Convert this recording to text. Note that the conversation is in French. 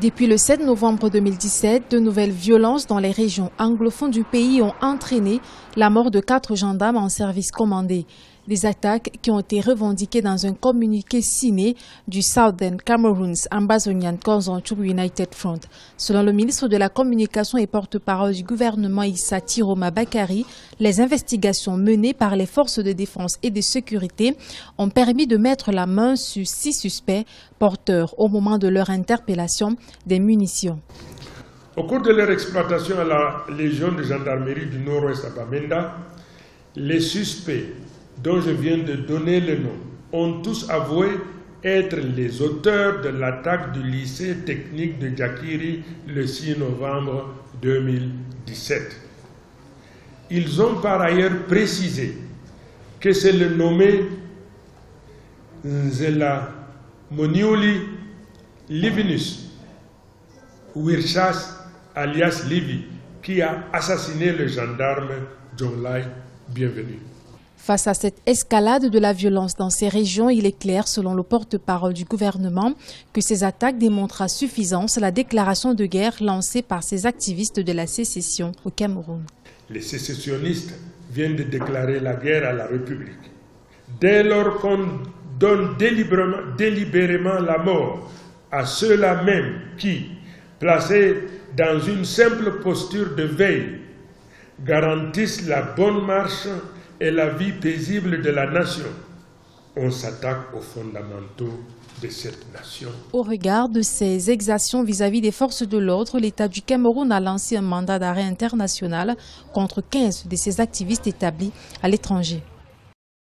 Depuis le 7 novembre 2017, de nouvelles violences dans les régions anglophones du pays ont entraîné la mort de 4 gendarmes en service commandé. Des attaques qui ont été revendiquées dans un communiqué signé du Southern Cameroon's Ambazonian Consortium United Front. Selon le ministre de la Communication et porte-parole du gouvernement Issa Tiroma Bakari, les investigations menées par les forces de défense et de sécurité ont permis de mettre la main sur 6 suspects porteurs au moment de leur interpellation des munitions. Au cours de leur exploitation à la Légion de gendarmerie du Nord-Ouest à Bamenda, les suspects dont je viens de donner le nom ont tous avoué être les auteurs de l'attaque du lycée technique de Djakiri le 6 novembre 2017. Ils ont par ailleurs précisé que c'est le nommé Nzela Moniuli Livinus Wirchas alias Livy qui a assassiné le gendarme John Lai Bienvenu. Face à cette escalade de la violence dans ces régions, il est clair, selon le porte-parole du gouvernement, que ces attaques démontrent à suffisance la déclaration de guerre lancée par ces activistes de la sécession au Cameroun. Les sécessionnistes viennent de déclarer la guerre à la République. Dès lors qu'on donne délibérément la mort à ceux-là même qui, placés dans une simple posture de veille, garantissent la bonne marche et la vie paisible de la nation, on s'attaque aux fondamentaux de cette nation. Au regard de ces exactions vis-à-vis des forces de l'ordre, l'État du Cameroun a lancé un mandat d'arrêt international contre 15 de ses activistes établis à l'étranger.